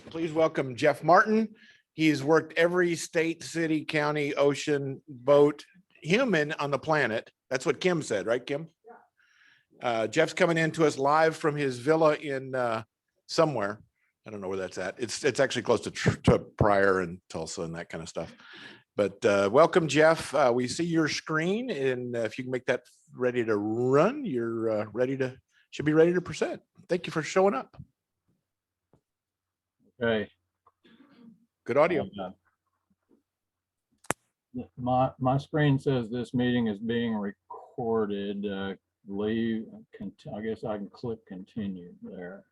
Please welcome Jeff Martin. He's worked every state, city, county, ocean, boat, human on the planet. That's what Kim said, right, Kim? Jeff's coming in to us live from his villa in somewhere. I don't know where that's at. It's actually close to Pryor and Tulsa and that kind of stuff. But welcome, Jeff. We see your screen, and if you can make that ready to run, you're should be ready to present. Thank you for showing up. Okay. Good audio. My screen says this meeting is being recorded. I guess I can click continue there.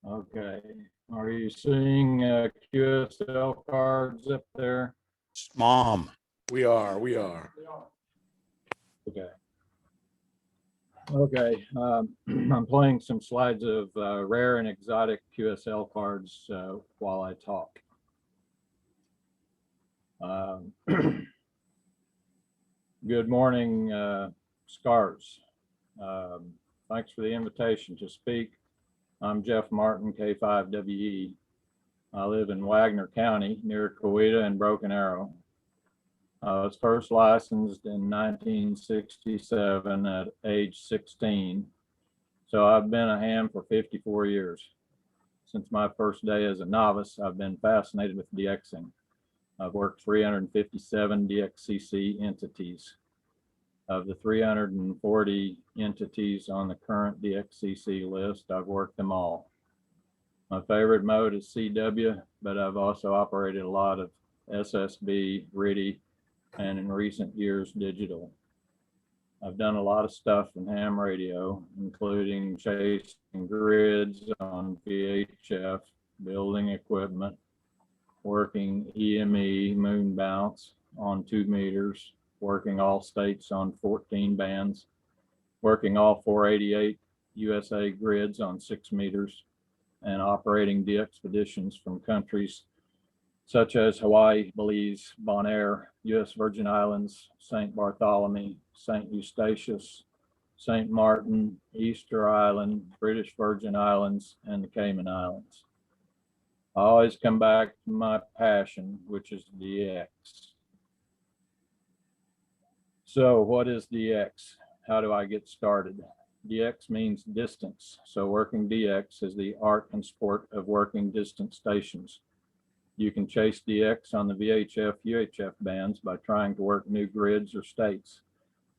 Okay. Are you seeing QSL cards up there? Mom. We are. Okay. Okay. I'm playing some slides of rare and exotic QSL cards while I talk. Good morning, Scars. Thanks for the invitation to speak. I'm Jeff Martin, K5WE. I live in Wagner County near Coweta and Broken Arrow. I was first licensed in 1967 at age 16. So I've been a ham for 54 years. Since my first day as a novice, I've been fascinated with Dxing. I've worked 357 DXCC entities. Of the 340 entities on the current DXCC list, I've worked them all. My favorite mode is CW, but I've also operated a lot of SSB, RIDI, and in recent years, digital. I've done a lot of stuff in ham radio, including chasing grids on VHF, building equipment, working EME moon bounce on 2 meters, working all states on 14 bands, working all 488 USA grids on 6 meters, and operating DXpeditions from countries such as Hawaii, Belize, Bonaire, US Virgin Islands, St. Bartholomew, St. Eustatius, St. Martin, Easter Island, British Virgin Islands, and the Cayman Islands. I always come back to my passion, which is DX. So what is DX? How do I get started? DX means distance. So working DX is the art and sport of working distance stations. You can chase DX on the VHF, UHF bands by trying to work new grids or states.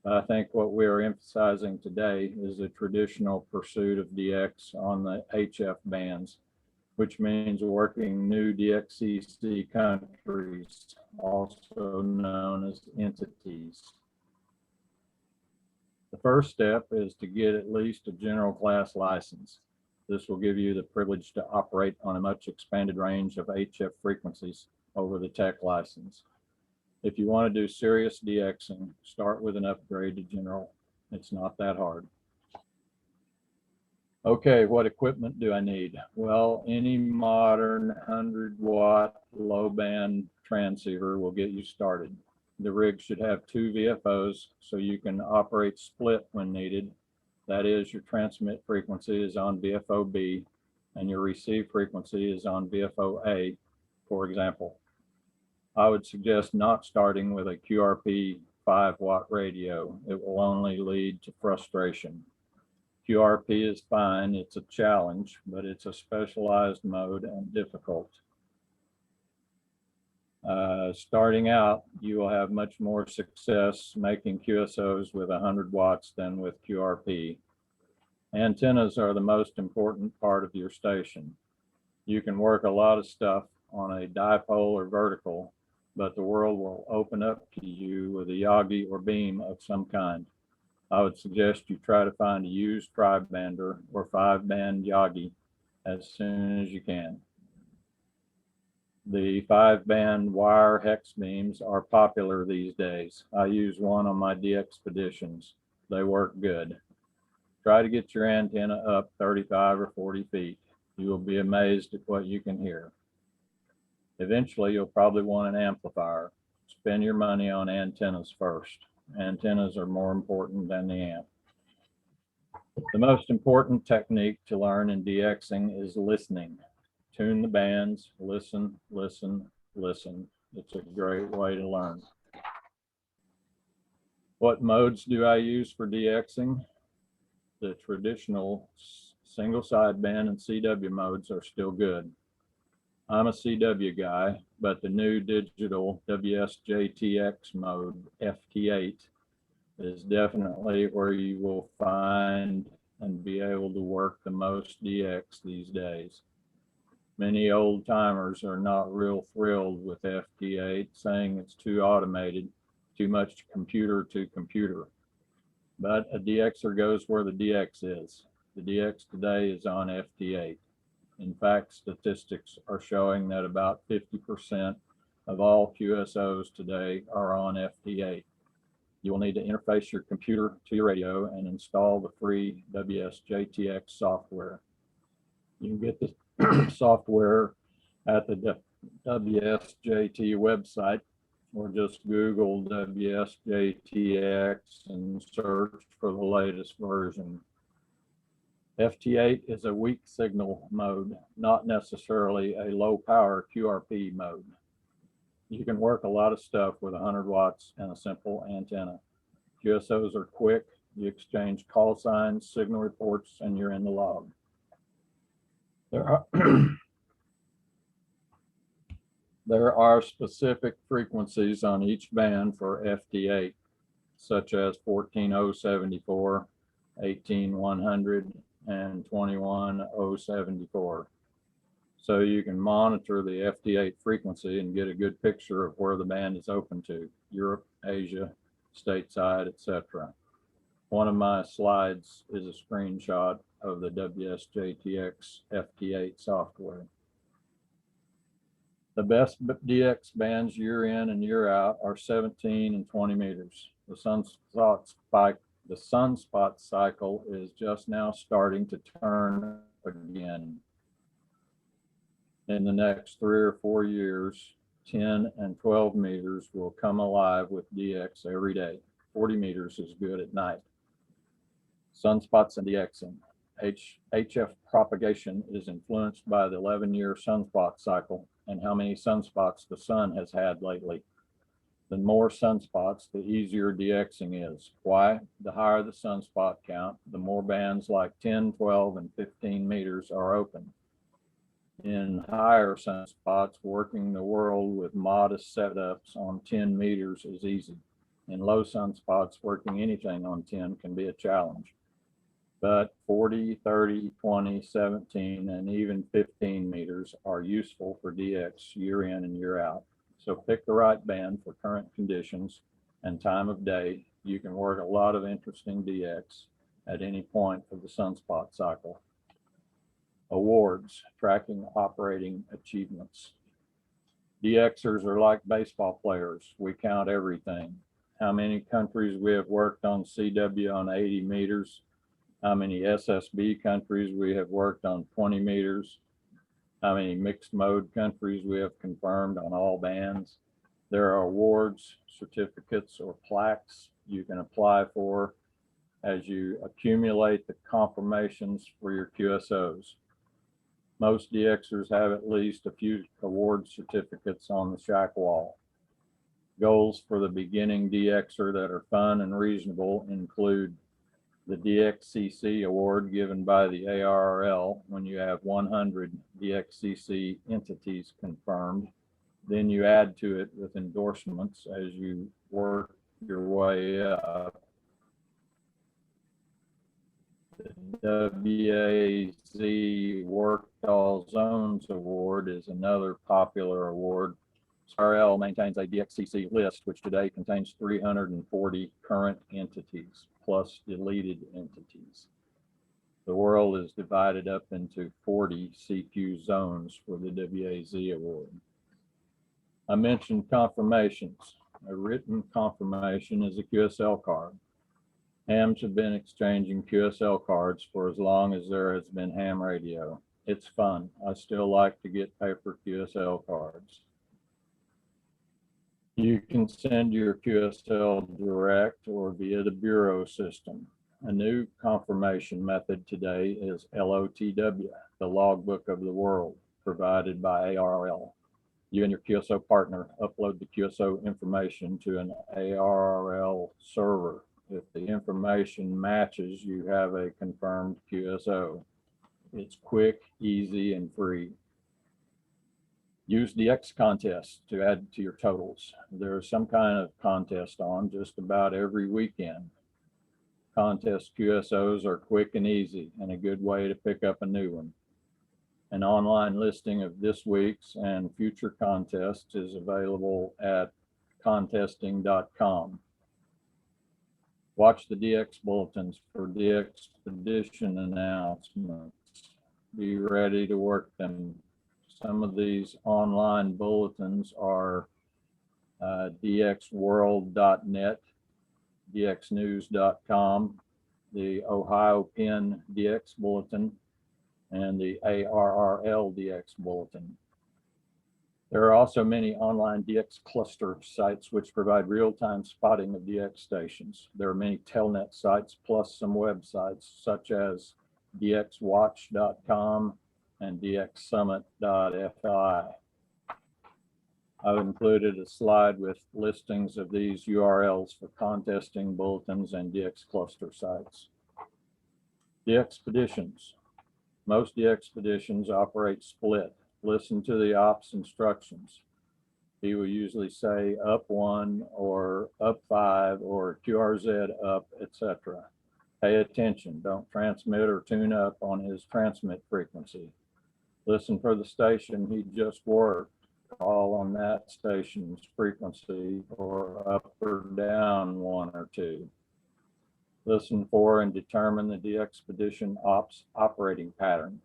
But I think what we are emphasizing today is the traditional pursuit of DX on the HF bands, which means working new DXCC countries, also known as entities. The first step is to get at least a general class license. This will give you the privilege to operate on a much expanded range of HF frequencies over the tech license. If you want to do serious DXing, start with an upgrade to general. It's not that hard. Okay, what equipment do I need? Well, any modern 100-watt low-band transceiver will get you started. The rig should have 2 VFOs so you can operate split when needed. That is, your transmit frequency is on VFO B and your receive frequency is on VFO A, for example. I would suggest not starting with a QRP 5-watt radio. It will only lead to frustration. QRP is fine, it's a challenge, but it's a specialized mode and difficult. Starting out, you will have much more success making QSOs with 100 watts than with QRP. Antennas are the most important part of your station. You can work a lot of stuff on a dipole or vertical, but the world will open up to you with a Yagi or beam of some kind. I would suggest you try to find a used tri-bander or 5-band Yagi as soon as you can. The 5-band wire hex beams are popular these days. I use one on my DXpeditions. They work good. Try to get your antenna up 35 or 40 feet. You will be amazed at what you can hear. Eventually, you'll probably want an amplifier. Spend your money on antennas first. Antennas are more important than the amp. The most important technique to learn in Dxing is listening. Tune the bands, listen, listen, listen. It's a great way to learn. What modes do I use for Dxing? The traditional single sideband and CW modes are still good. I'm a CW guy, but the new digital WSJTX mode, FT8, is definitely where you will find and be able to work the most DX these days. Many old timers are not real thrilled with FT8, saying it's too automated, too much computer to computer. But a DXer goes where the DX is. The DX today is on FT8. In fact, statistics are showing that about 50% of all QSOs today are on FT8. You will need to interface your computer to your radio and install the free WSJTX software. You can get the software at the WSJT website, or just Google WSJTX and search for the latest version. FT8 is a weak signal mode, not necessarily a low power QRP mode. You can work a lot of stuff with 100 watts and a simple antenna. QSOs are quick. You exchange call signs, signal reports, and you're in the log. There are specific frequencies on each band for FT8, such as 14074, 18100, and 21074. So you can monitor the FT8 frequency and get a good picture of where the band is open to: Europe, Asia, stateside, etc. One of my slides is a screenshot of the WSJTX FT8 software. The best DX bands year in and year out are 17 and 20 meters. The sunspot cycle is just now starting to turn again. In the next 3 or 4 years, 10 and 12 meters will come alive with DX every day. 40 meters is good at night. Sunspots and DXing. HF propagation is influenced by the 11-year sunspot cycle and how many sunspots the sun has had lately. The more sunspots, the easier DXing is. Why? The higher the sunspot count, the more bands like 10, 12, and 15 meters are open. In higher sunspots, working the world with modest setups on 10 meters is easy. In low sunspots, working anything on 10 can be a challenge. But 40, 30, 20, 17, and even 15 meters are useful for DX year in and year out. So pick the right band for current conditions and time of day. You can work a lot of interesting DX at any point of the sunspot cycle. Awards, tracking operating achievements. Dx'ers are like baseball players. We count everything. How many countries we have worked on CW on 80 meters, how many SSB countries we have worked on 20 meters, how many mixed mode countries we have confirmed on all bands. There are awards, certificates, or plaques you can apply for as you accumulate the confirmations for your QSOs. Most DXers have at least a few award certificates on the shack wall. Goals for the beginning DXer that are fun and reasonable include the DXCC award given by the ARRL when you have 100 DXCC entities confirmed. Then you add to it with endorsements as you work your way up. The WAZ Worked All Zones Award is another popular award. SRL maintains a DXCC list, which today contains 340 current entities, plus deleted entities. The world is divided up into 40 CQ zones for the WAZ award. I mentioned confirmations. A written confirmation is a QSL card. Hams have been exchanging QSL cards for as long as there has been ham radio. It's fun. I still like to get paper QSL cards. You can send your QSL direct or via the bureau system. A new confirmation method today is LOTW, the logbook of the world, provided by ARRL. You and your QSO partner upload the QSO information to an ARRL server. If the information matches, you have a confirmed QSO. It's quick, easy, and free. Use Dx contests to add to your totals. There's some kind of contest on just about every weekend. Contest QSOs are quick and easy and a good way to pick up a new one. An online listing of this week's and future contests is available at contesting.com. Watch the DX bulletins for the expedition announcements. Be ready to work them. Some of these online bulletins are dxworld.net, dxnews.com, the Ohio Penn DX Bulletin, and the ARRL DX Bulletin. There are also many online DX cluster sites which provide real-time spotting of DX stations. There are many telnet sites plus some websites such as dxwatch.com and dxsummit.fi. I've included a slide with listings of these URLs for contesting bulletins and DX cluster sites. DXpeditions. Most DXpeditions operate split. Listen to the ops instructions. He will usually say up 1 or up 5 or QRZ up, etc. Pay attention. Don't transmit or tune up on his transmit frequency. Listen for the station he just worked. Call on that station's frequency or up or down 1 or 2. Listen for and determine the DXpedition ops operating pattern.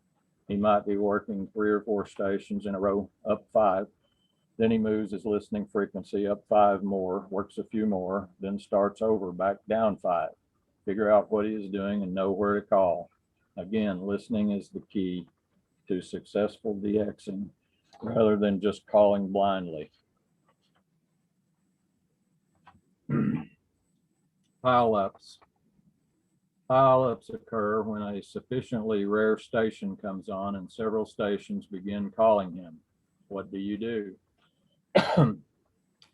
He might be working 3 or 4 stations in a row, up 5. Then he moves his listening frequency up 5 more, works a few more, then starts over, back down 5. Figure out what he is doing and know where to call. Again, listening is the key to successful DXing rather than just calling blindly. Pileups. Pileups occur when a sufficiently rare station comes on and several stations begin calling him. What do?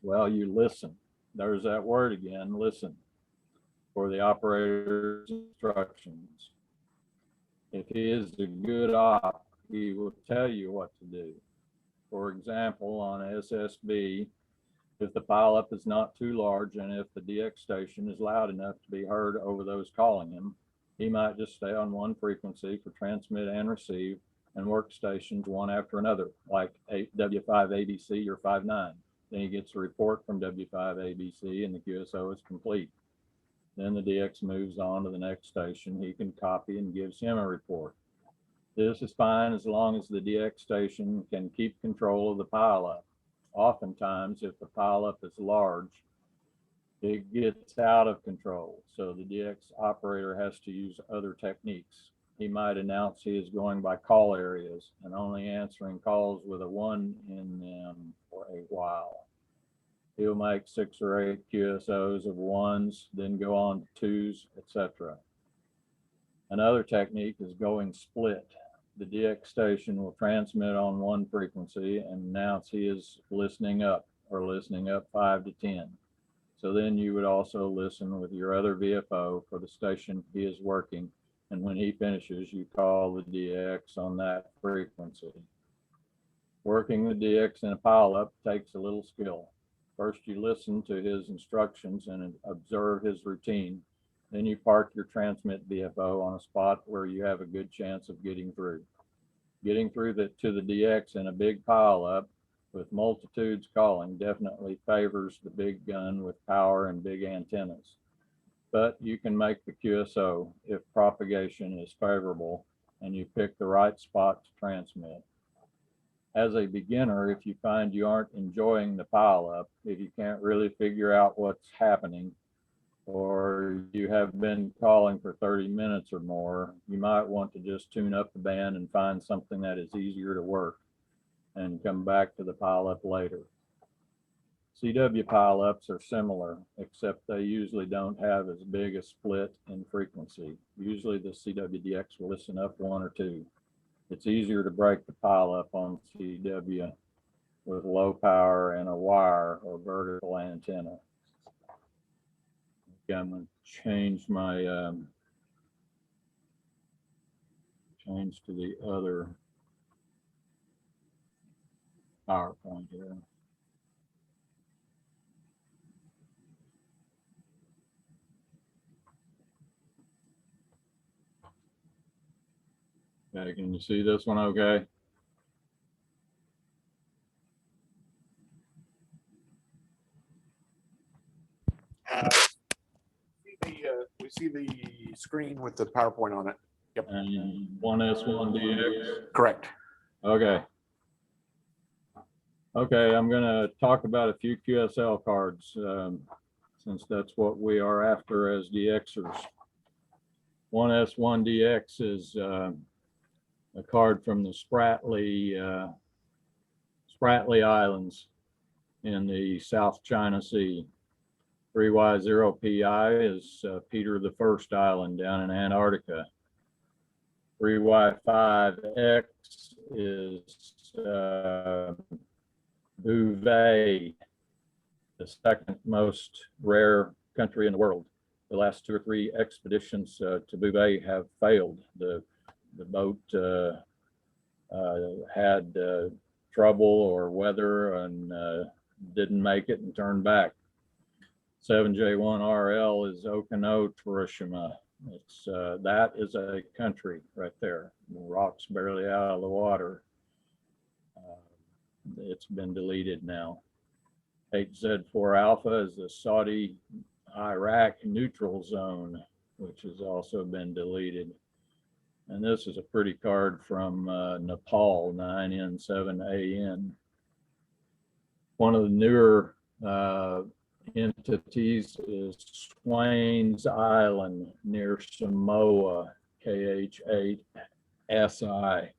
Well, you listen. There's that word again, listen, for the operator's instructions. If he is a good op, he will tell you what to do. For example, on SSB, if the pileup is not too large and if the DX station is loud enough to be heard over those calling him, he might just stay on one frequency for transmit and receive and work stations one after another, like W5ABC or 59. Then he gets a report from W5ABC and the QSO is complete. Then the DX moves on to the next station. He can copy and gives him a report. This is fine as long as the DX station can keep control of the pileup. Oftentimes, if the pileup is large, it gets out of control. So the DX operator has to use other techniques. He might announce he is going by call areas and only answering calls with a 1 in them for a while. He'll make 6 or 8 QSOs of 1s, then go on to 2s, etc. Another technique is going split. The DX station will transmit on one frequency and announce he is listening up or listening up 5 to 10. So then you would also listen with your other VFO for the station he is working. And when he finishes, you call the DX on that frequency. Working the DX in a pileup takes a little skill. First, you listen to his instructions and observe his routine. Then you park your transmit VFO on a spot where you have a good chance of getting through. Getting through to the DX in a big pileup with multitudes calling definitely favors the big gun with power and big antennas. But you can make the QSO if propagation is favorable and you pick the right spot to transmit. As a beginner, if you find you aren't enjoying the pileup, if you can't really figure out what's happening, or you have been calling for 30 minutes or more, you might want to just tune up the band and find something that is easier to work and come back to the pileup later. CW pileups are similar, except they usually don't have as big a split in frequency. Usually the CWDX will listen up one or two. It's easier to break the pileup on CW with low power and a wire or vertical antenna. Okay, I'm going to change my change to the other PowerPoint here. Okay, can you see this one okay? We see the screen with the PowerPoint on it. Yep. And 1S1DX? Correct. Okay. Okay, I'm going to talk about a few QSL cards, since that's what we are after as Dx'ers. 1S1DX is a card from the Spratly Islands in the South China Sea. 3Y0PI is Peter the First Island down in Antarctica. 3Y5X is Bouvet, the second most rare country in the world. The last 2 or 3 expeditions to Bouvet have failed. The boat had trouble or weather and didn't make it and turned back. 7J1RL is Okino-Torishima. It's that is a country right there. The rock's barely out of the water. It's been deleted now. 8Z4 Alpha is the Saudi-Iraq neutral zone, which has also been deleted. And this is a pretty card from Nepal, 9N7AN. One of the newer entities is Swains Island near Samoa, KH8SI,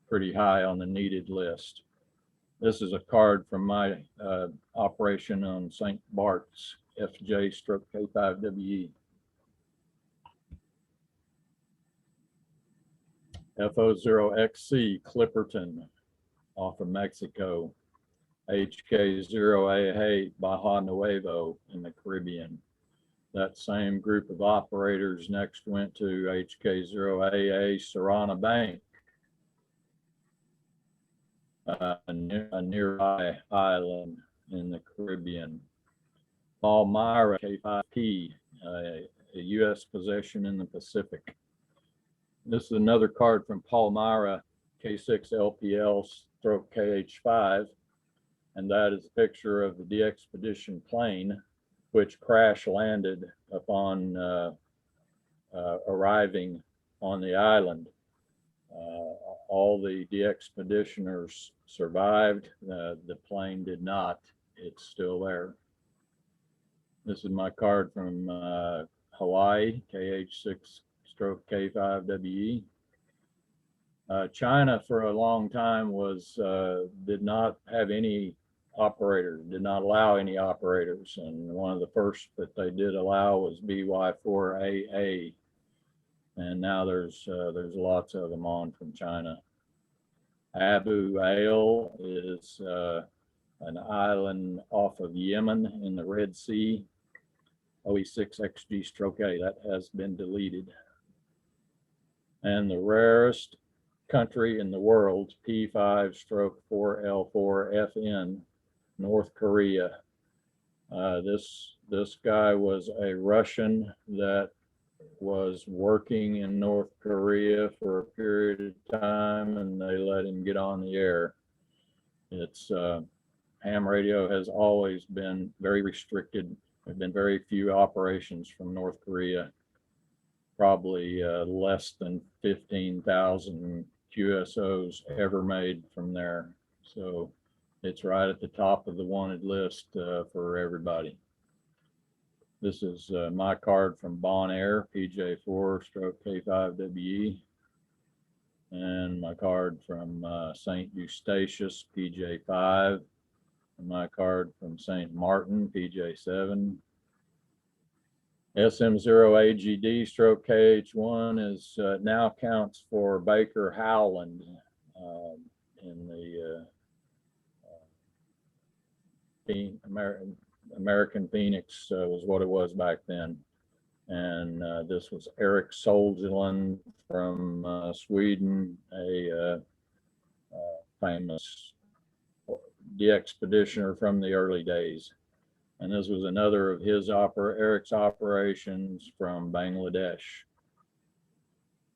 pretty high on the needed list. This is a card from my operation on St. Bart's, FJ/K5WE. FO0XC Clipperton off of Mexico. HK0A8 Baja Nuevo in the Caribbean. That same group of operators next went to HK0AA Serrana Bank, a nearby island in the Caribbean. Palmyra K5P, a U.S. possession in the Pacific. This is another card from Palmyra K6LPL/KH5. And that is a picture of the DXpedition plane, which crash landed upon arriving on the island. All the DXpeditioners survived. The plane did not. It's still there. This is my card from Hawaii, KH6/K5WE. China for a long time did not have any operators, did not allow any operators. And one of the first that they did allow was BY4AA. And now there's lots of them on from China. Abu Ail is an island off of Yemen in the Red Sea. OE6XG/A, that has been deleted. And the rarest country in the world, P5/4L4FN, North Korea. This guy was a Russian that was working in North Korea for a period of time, and they let him get on the air. It's ham radio has always been very restricted. There have been very few operations from North Korea, probably less than 15,000 QSOs ever made from there. So it's right at the top of the wanted list for everybody. This is my card from Bonaire, PJ4/K5WE. And my card from St. Eustatius, PJ5. And my card from St. Martin, PJ7. SM0AGD stroke KH1 is now counts for Baker Howland in the American Phoenix was what it was back then. And this was Eric Solgeland from Sweden, a famous Dxpeditioner from the early days. And this was another of his Eric's operations from Bangladesh.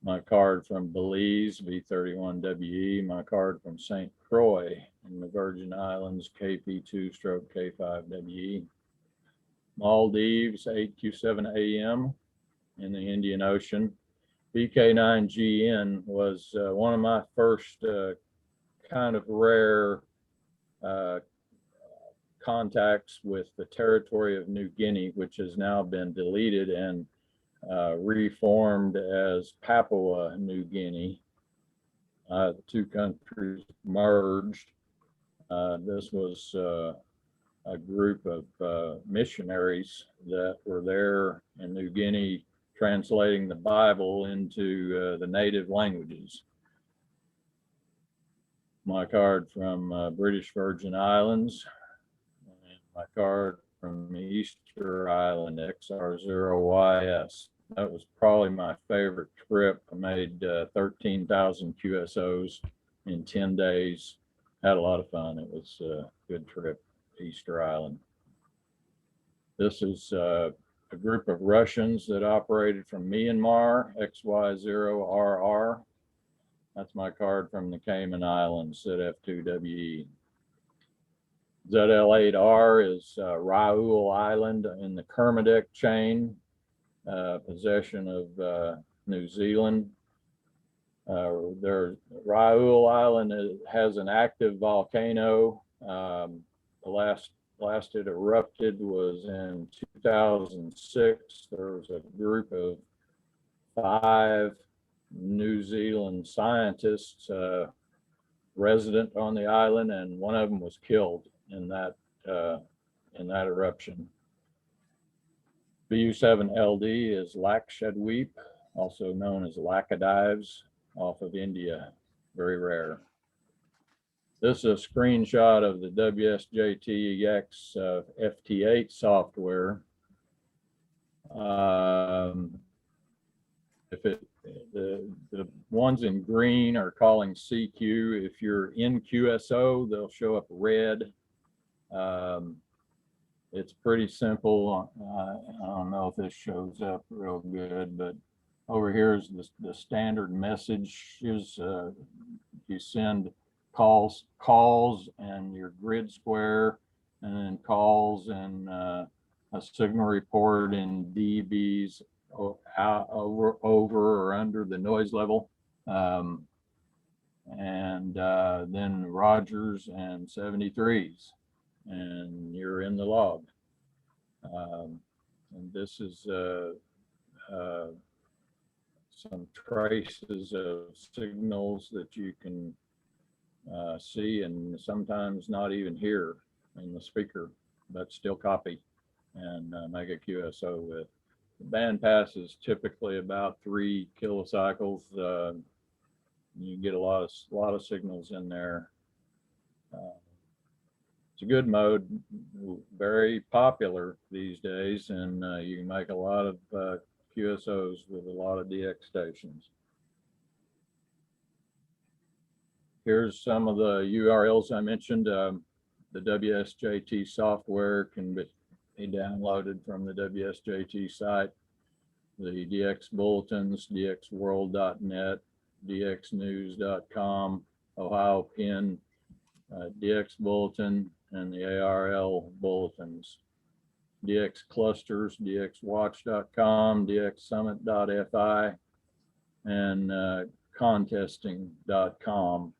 My card from Belize, B31WE. My card from St. Croix in the Virgin Islands, KP2 stroke K5WE. Maldives, 8Q7AM in the Indian Ocean. BK9GN was one of my first kind of rare contacts with the territory of New Guinea, which has now been deleted and reformed as Papua New Guinea. The two countries merged. This was a group of missionaries that were there in New Guinea translating the Bible into the native languages. My card from British Virgin Islands, and my card from Easter Island, XR0YS. That was probably my favorite trip. I made 13,000 QSOs in 10 days. Had a lot of fun. It was a good trip, Easter Island. This is a group of Russians that operated from Myanmar, XY0RR. That's my card from the Cayman Islands, ZF2WE. ZL8R is Raoul Island in the Kermadec chain, possession of New Zealand. Raoul Island has an active volcano. The last it erupted was in 2006. There was a group of 5 New Zealand scientists resident on the island, and one of them was killed in that eruption. BU7LD is Lakshadweep, also known as Laccadives, off of India, very rare. This is a screenshot of the WSJTX FT8 software. The ones in green are calling CQ. If you're in QSO, they'll show up red. It's pretty simple. I don't know if this shows up real good, but over here is the standard message. Is you send calls and your grid square, and then calls and a signal report in dBs over or under the noise level, and then Rogers and 73s, and you're in the log. And this is some traces of signals that you can see and sometimes not even hear in the speaker, but still copy and make a QSO with. The band pass is typically about 3 kilocycles. You get a lot of signals in there. It's a good mode, very popular these days, and you can make a lot of QSOs with a lot of DX stations. Here's some of the URLs I mentioned. The WSJT software can be downloaded from the WSJT site. The DX bulletins, dxworld.net, dxnews.com, Ohio PIN, DX bulletin, and the ARL bulletins. DX clusters, dxwatch.com, dxsummit.fi, and contesting.com.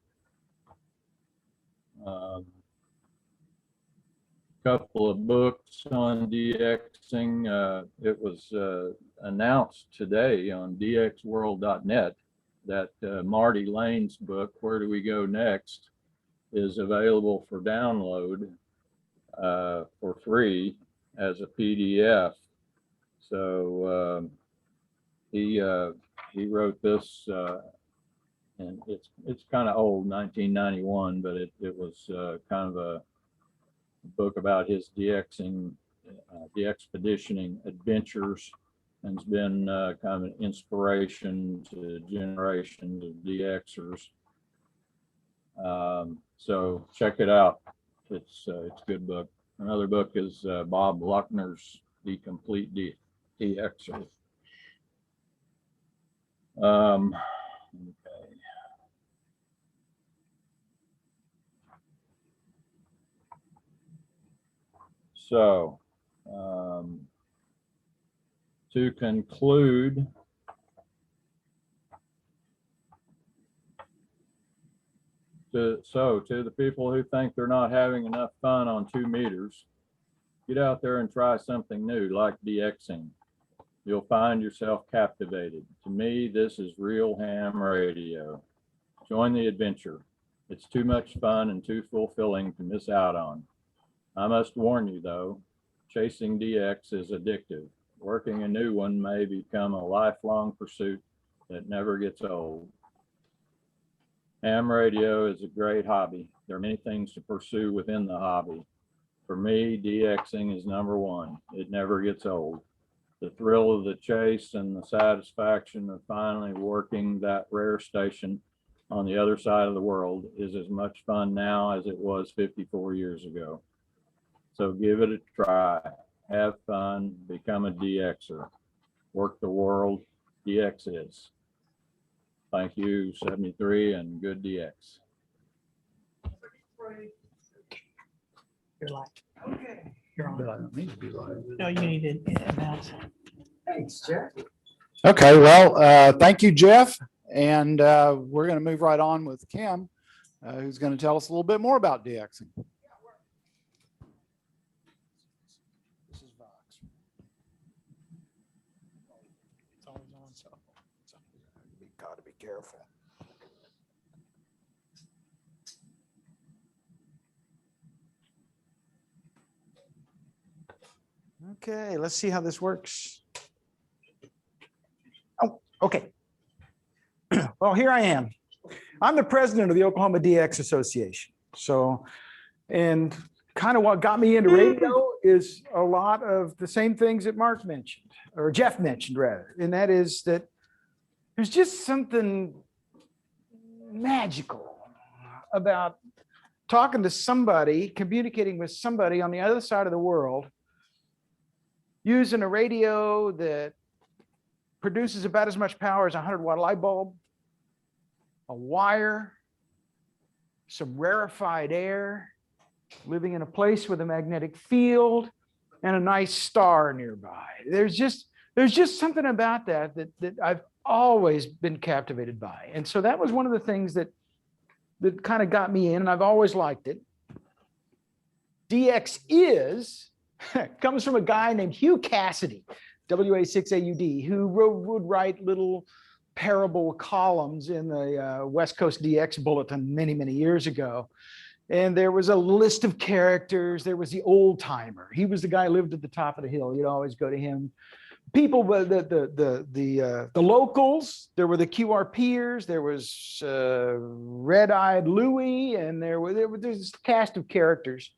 Couple of books on Dxing. It was announced today on dxworld.net that Marty Lane's book, Where Do We Go Next, is available for download. for free as a PDF. So he wrote this, and it's kind of old, 1991, but it was kind of a book about his Dxing, de-expeditioning adventures, and it's been kind of an inspiration to generations of Dx'ers. So check it out. It's a good book. Another book is Bob Luckner's The Complete Dx'er. Okay. So, to conclude, to the people who think they're not having enough fun on 2 meters, get out there and try something new like Dxing. You'll find yourself captivated. To me, this is real ham radio. Join the adventure. It's too much fun and too fulfilling to miss out on. I must warn you though, chasing DX is addictive. Working a new one may become a lifelong pursuit that never gets old. Ham radio is a great hobby. There are many things to pursue within the hobby. For me, Dxing is number one. It never gets old. The thrill of the chase and the satisfaction of finally working that rare station on the other side of the world is as much fun now as it was 54 years ago. So give it a try, have fun, become a Dx'er, work the world, DX is. Thank you, 73, and good DX. You're live. Okay. You're on. But I don't need to be live. No, you need to announce. Thanks, Jeff. Okay, well, thank you, Jeff. And we're going to move right on with Kim, who's going to tell us a little bit more about Dxing. This is Vox. It's always on, so you got to be careful. Okay, let's see how this works. Oh, okay. Well, here I am. I'm the president of the Oklahoma DX Association. So, and kind of what got me into radio is a lot of the same things that Mark mentioned, or Jeff mentioned rather, and that is that there's just something magical about talking to somebody, communicating with somebody on the other side of the world, using a radio that produces about as much power as a 100-watt light bulb, a wire, some rarefied air, living in a place with a magnetic field, and a nice star nearby. There's just something about that I've always been captivated by. And so that was one of the things that kind of got me in, and I've always liked it. DX comes from a guy named Hugh Cassidy, WA6AUD, who would write little parable columns in the West Coast DX Bulletin many, many years ago. And there was a list of characters. There was the old timer. He was the guy who lived at the top of the hill. You'd always go to him. People, the locals, there were the QRPers, there was Red-Eyed Louie, and there's this cast of characters.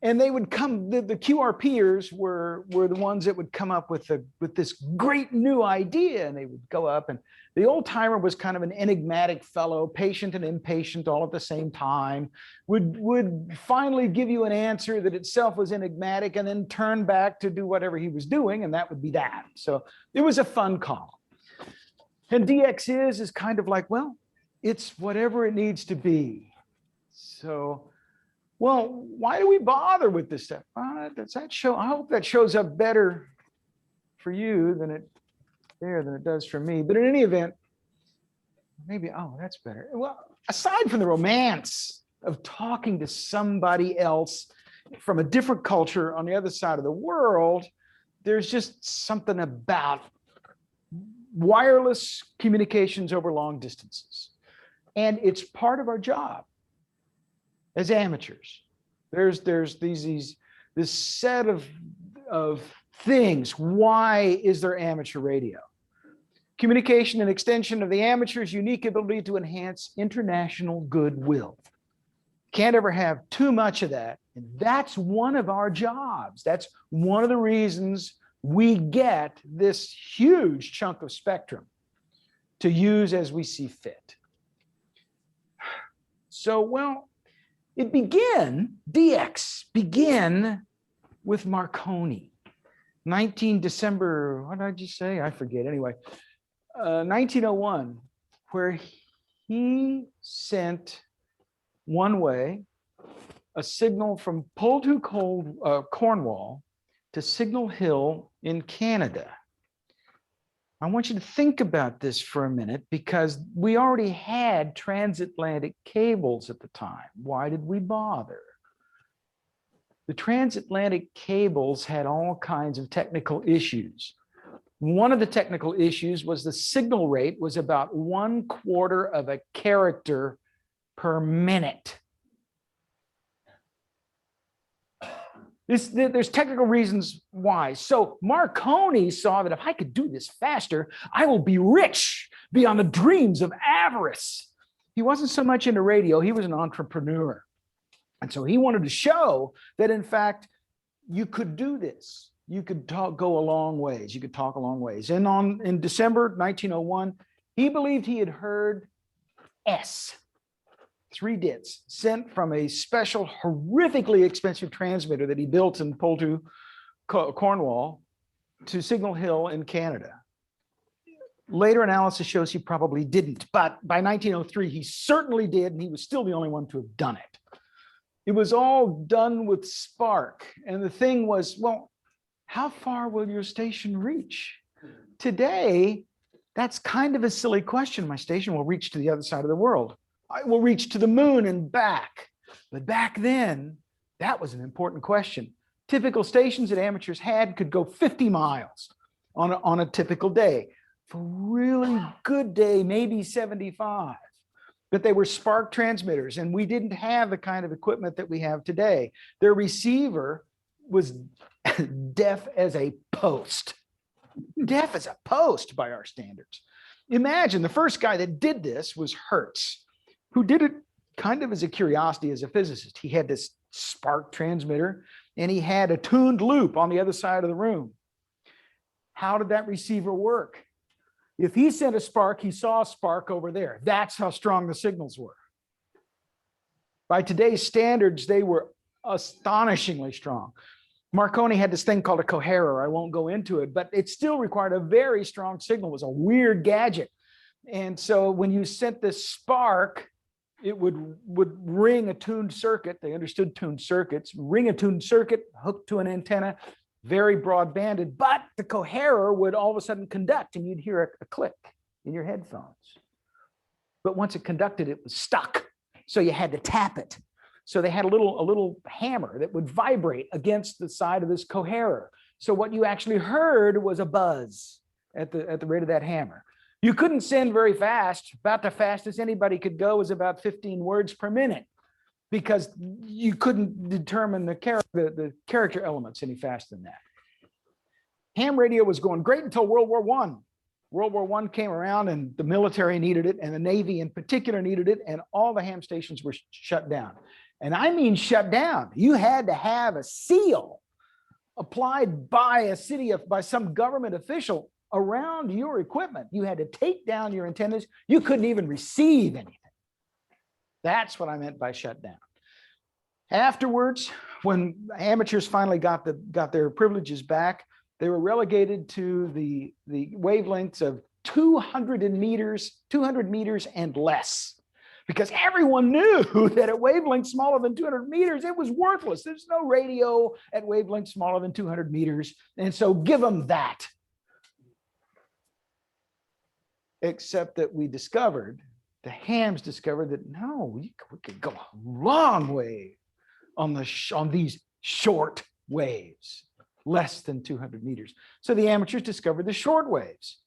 And they would come, the QRPers were the ones that would come up with this great new idea, and they would go up, and the old timer was kind of an enigmatic fellow, patient and impatient all at the same time, would finally give you an answer that itself was enigmatic and then turn back to do whatever he was doing, and that would be that. So it was a fun call. And DX is kind of like, well, it's whatever it needs to be. So, well, why do we bother with this stuff? Does that show? I hope that shows up better for you than it does for me. But in any event, maybe, oh, that's better. Well, aside from the romance of talking to somebody else from a different culture on the other side of the world, there's just something about wireless communications over long distances. And it's part of our job as amateurs. There's this set of things. Why is there amateur radio? Communication and extension of the amateur's unique ability to enhance international goodwill. Can't ever have too much of that. And that's one of our jobs. That's one of the reasons we get this huge chunk of spectrum to use as we see fit. So, well, DX began with Marconi. December, what did I just say? I forget. Anyway, 1901, where he sent one way a signal from Poultney, Cornwall to Signal Hill in Canada. I want you to think about this for a minute because we already had transatlantic cables at the time. Why did we bother? The transatlantic cables had all kinds of technical issues. One of the technical issues was the signal rate was about 1/4 of a character per minute. There's technical reasons why. So Marconi saw that if I could do this faster, I will be rich beyond the dreams of avarice. He wasn't so much into radio, he was an entrepreneur. And so he wanted to show that, in fact, you could do this. You could go a long ways. You could talk a long ways. And in December 1901, he believed he had heard 3 dits sent from a special, horrifically expensive transmitter that he built in Poultney, Cornwall, to Signal Hill in Canada. Later analysis shows he probably didn't, but by 1903, he certainly did, and he was still the only one to have done it. It was all done with spark, and the thing was, well, how far will your station reach? Today, that's kind of a silly question. My station will reach to the other side of the world. I will reach to the moon and back. But back then, that was an important question. Typical stations that amateurs had could go 50 miles on a typical day. For a really good day, maybe 75. But they were spark transmitters, and we didn't have the kind of equipment that we have today. Their receiver was deaf as a post. Deaf as a post by our standards. Imagine the first guy that did this was Hertz, who did it kind of as a curiosity as a physicist. He had this spark transmitter and he had a tuned loop on the other side of the room. How did that receiver work? If he sent a spark, he saw a spark over there. That's how strong the signals were. By today's standards, they were astonishingly strong. Marconi had this thing called a coherer. I won't go into it, but it still required a very strong signal. It was a weird gadget. And so when you sent this spark, it would ring a tuned circuit. They understood tuned circuits, ring a tuned circuit, hooked to an antenna, very broad banded, but the coherer would all of a sudden conduct and you'd hear a click in your headphones. But once it conducted, it was stuck. So you had to tap it. So they had a little hammer that would vibrate against the side of this coherer. So what you actually heard was a buzz at the rate of that hammer. You couldn't send very fast. About the fastest anybody could go was about 15 words per minute because you couldn't determine the character elements any faster than that. Ham radio was going great until World War I. World War I came around and the military needed it, and the Navy in particular needed it, and all the ham stations were shut down. And I mean shut down. You had to have a seal applied by by some government official around your equipment. You had to take down your antennas. You couldn't even receive anything. That's what I meant by shut down. Afterwards, when amateurs finally got their privileges back, they were relegated to the wavelengths of 200 meters and less. Because everyone knew that at wavelengths smaller than 200 meters, it was worthless. There's no radio at wavelengths smaller than 200 meters. And so give them that. Except that the hams discovered that no, we could go a long way on these short waves, less than 200 meters. So the amateurs discovered the short waves.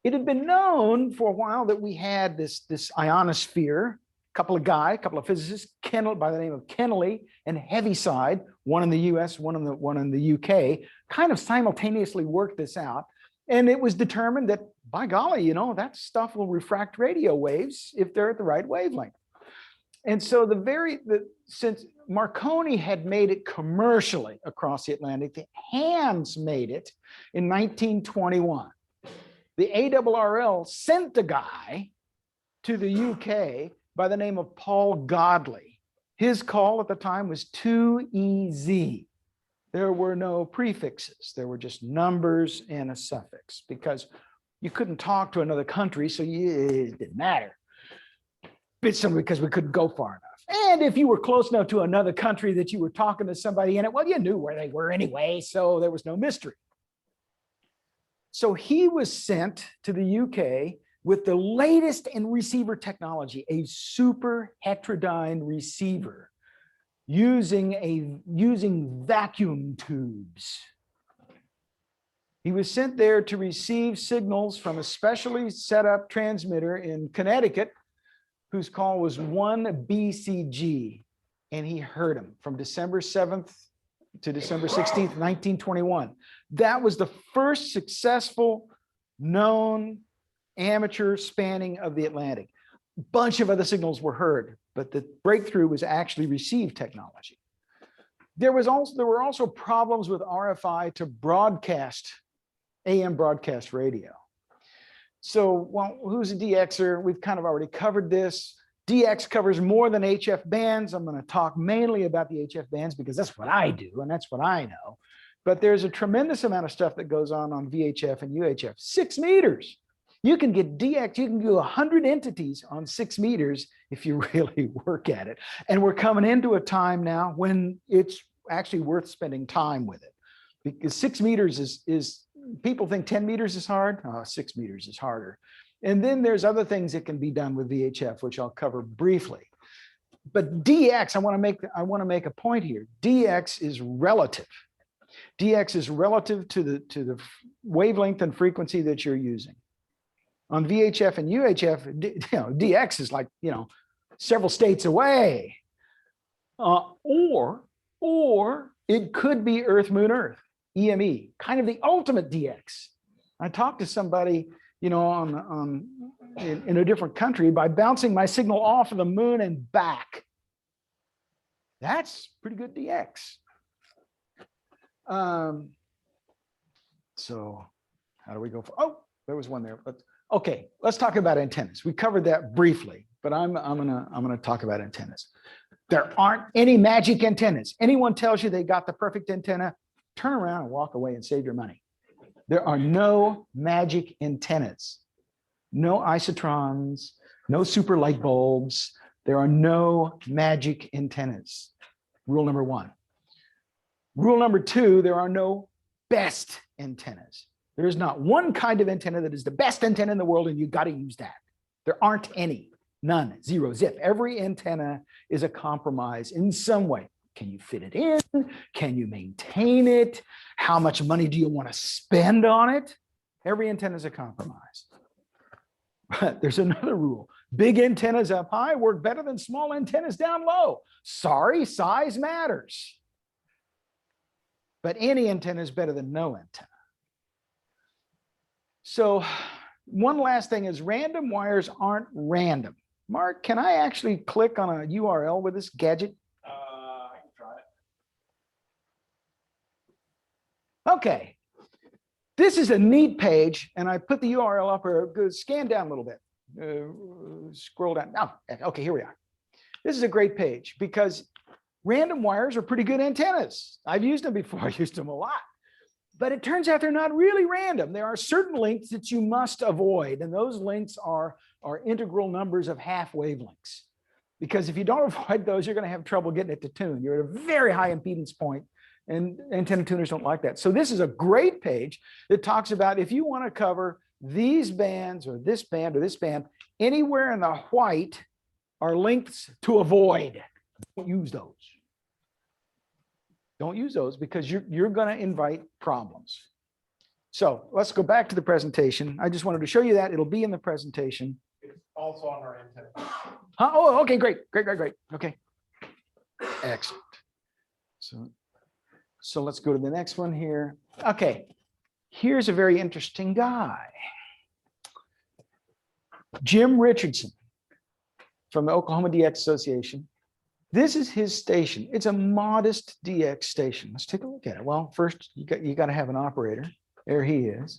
It had been known for a while that we had this ionosphere couple of physicists, by the name of Kennelly and Heaviside, one in the US, one in the UK, kind of simultaneously worked this out. And it was determined that, by golly, that stuff will refract radio waves if they're at the right wavelength. And so since Marconi had made it commercially across the Atlantic, the Hands made it in 1921. The ARRL sent a guy to the UK by the name of Paul Godley. His call at the time was 2EZ. There were no prefixes. There were just numbers and a suffix because you couldn't talk to another country, so it didn't matter. It's simply because we couldn't go far enough. And if you were close enough to another country that you were talking to somebody in it, well, you knew where they were anyway, so there was no mystery. So he was sent to the UK with the latest in receiver technology, a super heterodyne receiver using vacuum tubes. He was sent there to receive signals from a specially set up transmitter in Connecticut, whose call was 1 BCG, and he heard him from December 7th to December 16th, 1921. That was the first successful known amateur spanning of the Atlantic. A bunch of other signals were heard, but the breakthrough was actually received technology. There were also problems with RFI to broadcast, AM broadcast radio. So, well, who's a Dx'er? We've kind of already covered this. Dx covers more than HF bands. I'm going to talk mainly about the HF bands because that's what I do and that's what I know. But there's a tremendous amount of stuff that goes on VHF and UHF. 6 meters. You can get Dx, you can do 100 entities on 6 meters if you really work at it. And we're coming into a time now when it's actually worth spending time with it. Because 6 meters is people think 10 meters is hard. 6 meters is harder. And then there's other things that can be done with VHF, which I'll cover briefly. But Dx, I want to make a point here. Dx is relative. Dx is relative to the wavelength and frequency that you're using. On VHF and UHF, Dx is like, several states away. Or it could be Earth, Moon, Earth, EME, kind of the ultimate Dx. I talked to somebody, in a different country by bouncing my signal off of the moon and back. That's pretty good Dx. So how do we go? There was one there. But okay, let's talk about antennas. We covered that briefly, but I'm gonna talk about antennas. There aren't any magic antennas. Anyone tells you they got the perfect antenna, turn around and walk away and save your money. There are no magic antennas, no isotrons, no super light bulbs. There are no magic antennas. Rule number 1. Rule number 2, there are no best antennas. There is not one kind of antenna that is the best antenna in the world, and you got to use that. There aren't any, none, zero, zip. Every antenna is a compromise in some way. Can you fit it in? Can you maintain it? How much money do you want to spend on it? Every antenna is a compromise. But there's another rule. Big antennas up high work better than small antennas down low. Sorry, size matters. But any antenna is better than no antenna. So one last thing is random wires aren't random. Mark, can I actually click on a URL with this gadget? I can try it. Okay. This is a neat page, and I put the URL up or go scan down a little bit. Scroll down. Oh, okay, here we are. This is a great page because random wires are pretty good antennas. I've used them before. I used them a lot. But it turns out they're not really random. There are certain lengths that you must avoid, and those lengths are integral numbers of half wavelengths. Because if you don't avoid those, you're going to have trouble getting it to tune. You're at a very high impedance point, and antenna tuners don't like that. So this is a great page that talks about if you want to cover these bands or this band or this band, anywhere in the white are lengths to avoid. Don't use those. Don't use those because you're going to invite problems. So let's go back to the presentation. I just wanted to show you that. It'll be in the presentation. Also on our antenna. Huh? Oh, okay, great. Okay. Excellent. So let's go to the next one here. Okay. Here's a very interesting guy. Jim Richardson from the Oklahoma DX Association. This is his station. It's a modest DX station. Let's take a look at it. Well, first you got to have an operator. There he is.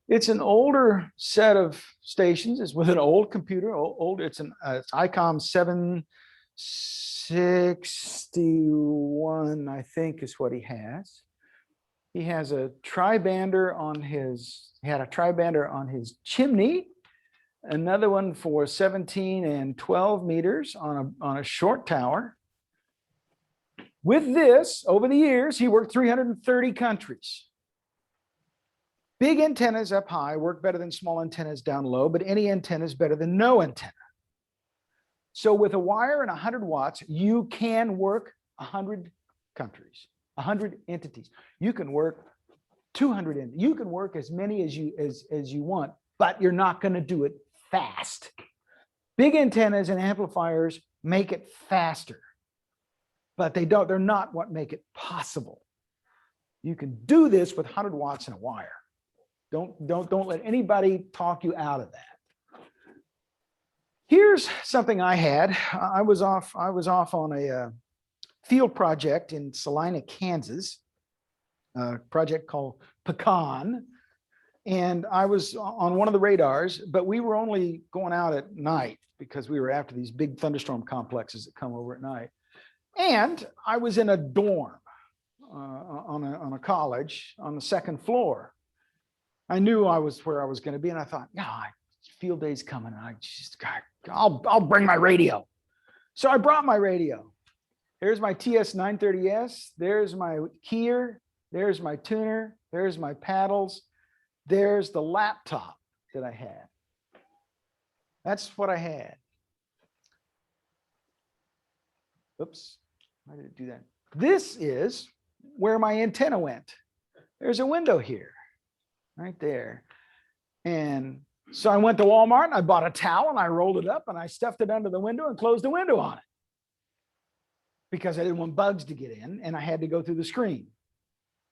It's an older set of stations. It's with an old computer. It's it's ICOM 761, I think, is what he has. He has a tri-bander on his. He had a tri-bander on his chimney. Another one for 17 and 12 meters on a short tower. With this, over the years, he worked 330 countries. Big antennas up high work better than small antennas down low, but any antenna is better than no antenna. So with a wire and 100 watts, you can work 100 countries, 100 entities. You can work 200, you can work as many as you want, but you're not going to do it fast. Big antennas and amplifiers make it faster, but they're not what make it possible. You can do this with 100 watts and a wire. Don't let anybody talk you out of that. Here's something I had. I was off on a field project in Salina, Kansas, a project called Pecan. And I was on one of the radars, but we were only going out at night because we were after these big thunderstorm complexes that come over at night. And I was in a dorm on a college on the second floor. I knew I was where I was going to be, and I thought, field day's coming. I'll bring my radio. So I brought my radio. Here's my TS930S. There's my keyer. There's my tuner. There's my paddles. There's the laptop that I had. That's what I had. Oops, why did it do that? This is where my antenna went. There's a window here, right there. And so I went to Walmart and I bought a towel and I rolled it up and I stuffed it under the window and closed the window on it because I didn't want bugs to get in and I had to go through the screen.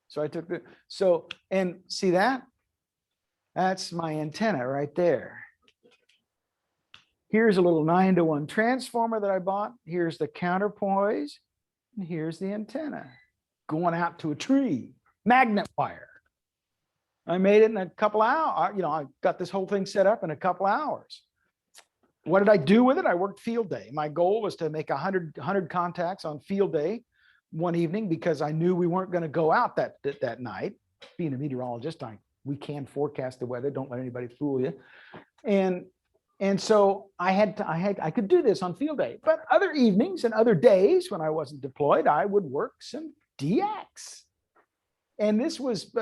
So I took and see that? That's my antenna right there. Here's a little 9-to-1 transformer that I bought. Here's the counterpoise. And here's the antenna going out to a tree, magnet wire. I made it in a couple hours. I got this whole thing set up in a couple hours. What did I do with it? I worked field day. My goal was to make 100 contacts on field day one evening because I knew we weren't going to go out that night. Being a meteorologist, we can forecast the weather. Don't let anybody fool you. And so I could do this on field day, but other evenings and other days when I wasn't deployed, I would work some DX. And this was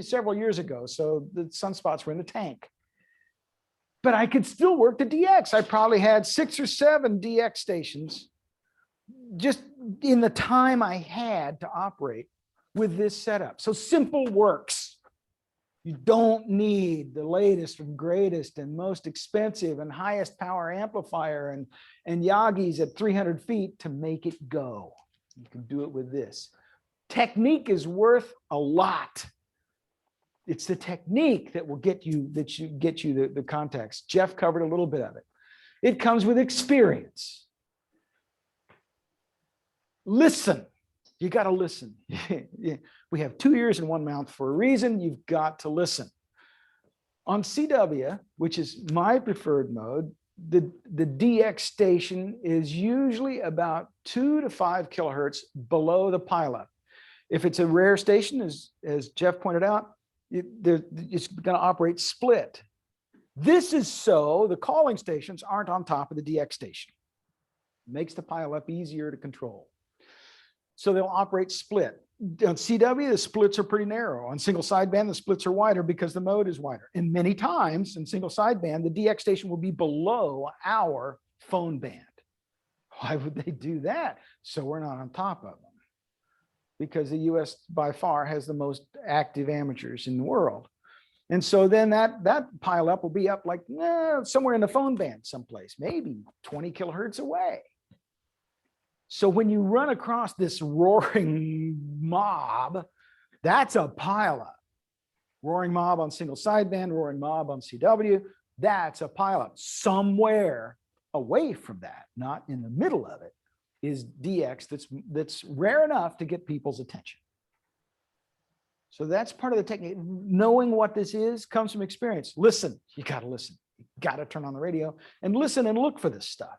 several years ago. So the sunspots were in the tank, but I could still work the DX. I probably had 6 or 7 DX stations just in the time I had to operate with this setup. So simple works. You don't need the latest and greatest and most expensive and highest power amplifier and Yagis at 300 feet to make it go. You can do it with this. Technique is worth a lot. It's the technique that will get you the contacts. Jeff covered a little bit of it. It comes with experience. Listen. You got to listen. We have 2 ears and 1 mouth for a reason. You've got to listen. On CW, which is my preferred mode, the DX station is usually about 2 to 5 kilohertz below the pileup. If it's a rare station, as Jeff pointed out, it's going to operate split. This is so the calling stations aren't on top of the DX station. It makes the pileup easier to control. So they'll operate split. On CW, the splits are pretty narrow. On single sideband, the splits are wider because the mode is wider. And many times in single sideband, the DX station will be below our phone band. Why would they do that? So we're not on top of them. Because the US by far has the most active amateurs in the world. And so then that pile up will be up like somewhere in the phone band someplace, maybe 20 kilohertz away. So when you run across this roaring mob, that's a pileup. Roaring mob on single sideband, roaring mob on CW, that's a pileup. Somewhere away from that, not in the middle of it, is DX that's rare enough to get people's attention. So that's part of the technique. Knowing what this is comes from experience. Listen, you got to listen. You got to turn on the radio and listen and look for this stuff.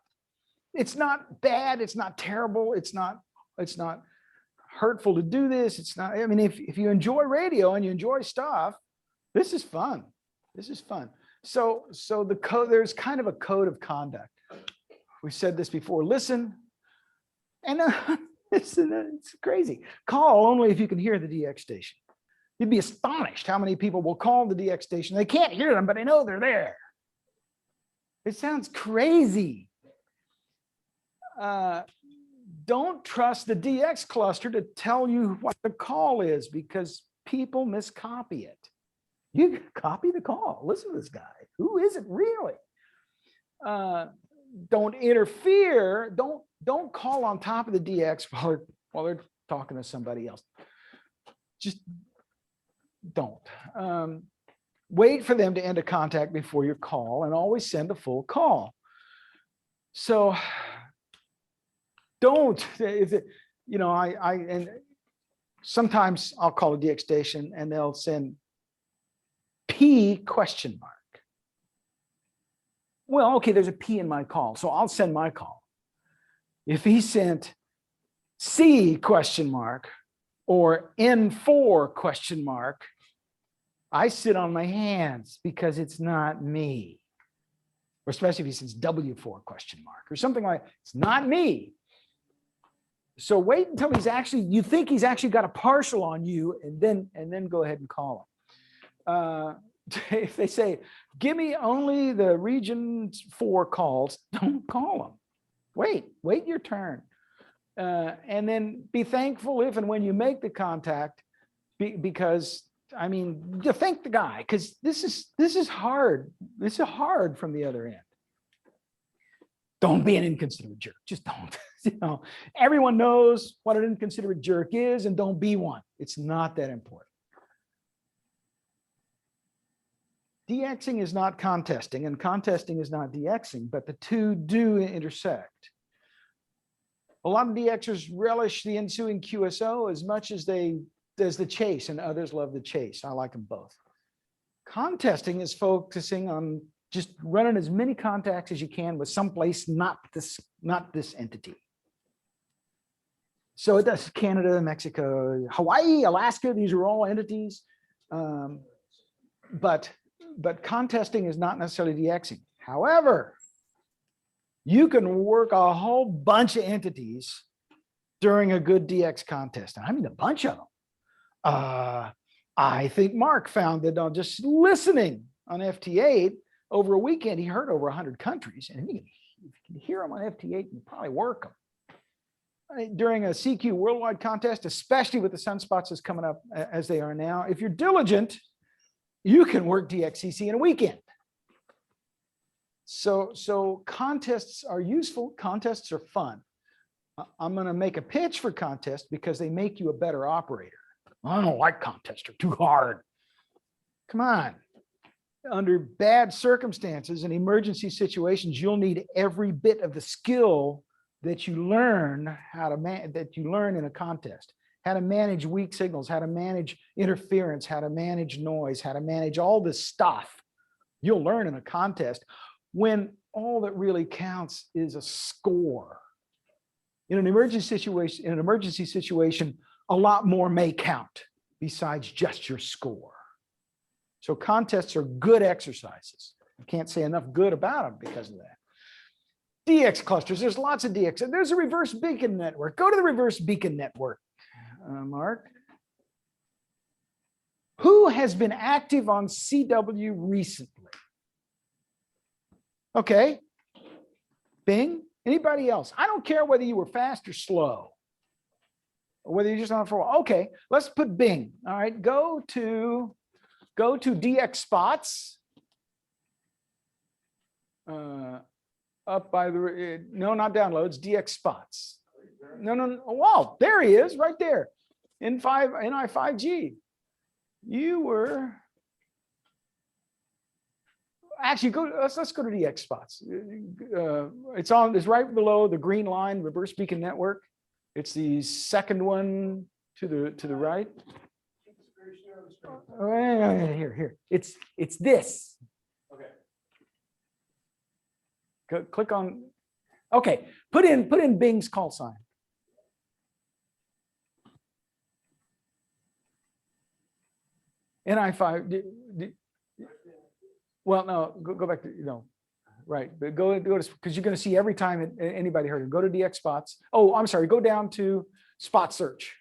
It's not bad. It's not terrible. It's not hurtful to do this. It's not, I mean, if you enjoy radio and you enjoy stuff, this is fun. This is fun. So the code, there's kind of a code of conduct. We said this before, listen, and it's crazy. Call only if you can hear the DX station. You'd be astonished how many people will call the DX station. They can't hear them, but they know they're there. It sounds crazy. Don't trust the DX cluster to tell you what the call is because people miscopy it. You copy the call. Listen to this guy. Who is it really? Don't interfere. Don't call on top of the DX while they're talking to somebody else. Just don't. Wait for them to end a contact before your call and always send a full call. So don't, and sometimes I'll call a DX station and they'll send P question mark. Well, okay, there's a P in my call, so I'll send my call. If he sent C question mark or N4 question mark, I sit on my hands because it's not me. Or especially if he says W4 question mark or something like, it's not me. So wait until you think he's actually got a partial on you and then go ahead and call him. If they say, give me only the region 4 calls, don't call them. Wait your turn. And then be thankful if and when you make the contact, because I mean, to thank the guy, because this is hard. This is hard from the other end. Don't be an inconsiderate jerk. Just don't. Everyone knows what an inconsiderate jerk is, and don't be one. It's not that important. Dxing is not contesting, and contesting is not Dxing, but the two do intersect. A lot of Dxers relish the ensuing QSO as much as the chase, and others love the chase. I like them both. Contesting is focusing on just running as many contacts as you can with someplace not this entity. So it does Canada, Mexico, Hawaii, Alaska. These are all entities, but contesting is not necessarily Dxing. However, you can work a whole bunch of entities during a good DX contest. And I mean, a bunch of them. I think Mark found that on just listening on FT8 over a weekend, he heard over 100 countries, and you can hear them on FT8 and probably work them. During a CQ worldwide contest, especially with the sunspots that's coming up as they are now, if you're diligent, you can work DXCC in a weekend. So contests are useful. Contests are fun. I'm going to make a pitch for contests because they make you a better operator. I don't like contests. They're too hard. Come on. Under bad circumstances and emergency situations, you'll need every bit of the skill that you learn in a contest. How to manage weak signals, how to manage interference, how to manage noise, how to manage all this stuff you'll learn in a contest when all that really counts is a score. In an emergency situation, a lot more may count besides just your score. So contests are good exercises. I can't say enough good about them because of that. DX clusters, there's lots of DX. And there's a reverse beacon network. Go to the reverse beacon network, Mark. Who has been active on CW recently? Okay. Bing. Anybody else? I don't care whether you were fast or slow, or whether you're just on for a while. Okay, let's put Bing. All right, go to go to DX spots. Up by the, no, not downloads, DX spots. No. Wow, there he is, right there. NI5G. You were. Actually, let's go to DX spots. It's right below the green line, reverse beacon network. It's the second one to the right. Here. It's this. Okay. Click on. Okay, put in Bing's call sign. NI5. Well, no, go back to right, but go to, because you're going to see every time anybody heard it. Go to DX spots. Oh, I'm sorry. Go down to spot search.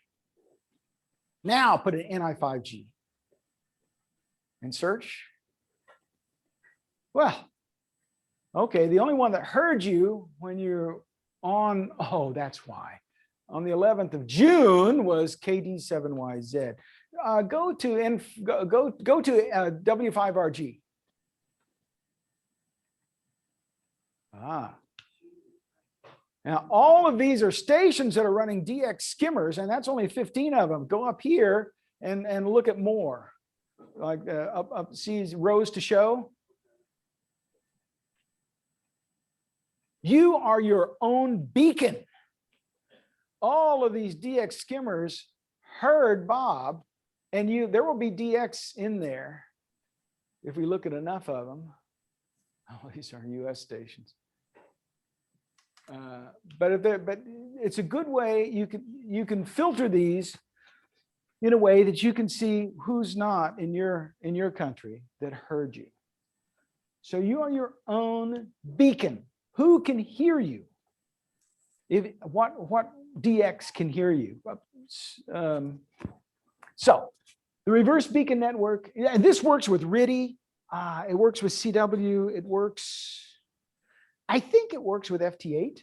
Now put an NI5G and search. Well, okay. The only one that heard you when you're on, oh, that's why. On the 11th of June was KD7YZ. Go to W5RG. Now all of these are stations that are running DX skimmers, and that's only 15 of them. Go up here and look at more, like up see rows to show. You are your own beacon. All of these DX skimmers heard Bob, and there will be DX in there if we look at enough of them. Oh, these are US stations. But it's a good way you can filter these in a way that you can see who's not in your country that heard you. So you are your own beacon. Who can hear you? What DX can hear you? So the reverse beacon network, and this works with RTTY. It works with CW. It works. I think it works with FT8.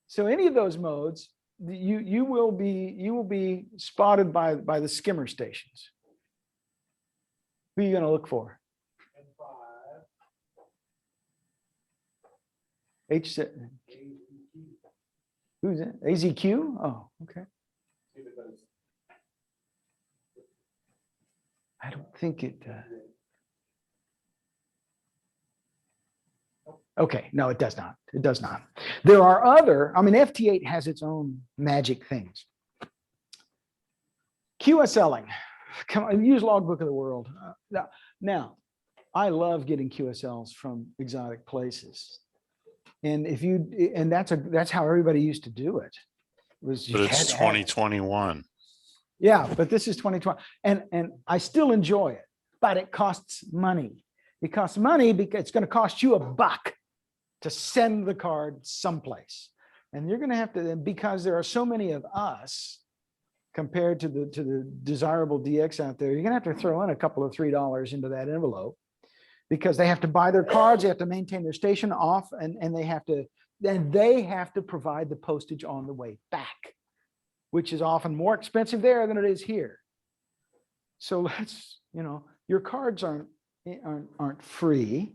So any of those modes, you will be spotted by the skimmer stations. Who are you going to look for? H7. Who's that? AZQ? Oh, okay. I don't think it. Okay, no, it does not. It does not. There are other, I mean, FT8 has its own magic things. QSLing, come on, use logbook of the world. Now, I love getting QSLs from exotic places. And that's how everybody used to do it. But it's 2021. Yeah, but this is 2020. And I still enjoy it, but it costs money. It costs money because it's going to cost you $1 to send the card someplace. And you're going to have to, because there are so many of us compared to the desirable DX out there, you're going to have to throw in a couple of $3 into that envelope because they have to buy their cards, they have to maintain their station off, and they have to provide the postage on the way back, which is often more expensive there than it is here. So let's, your cards aren't free.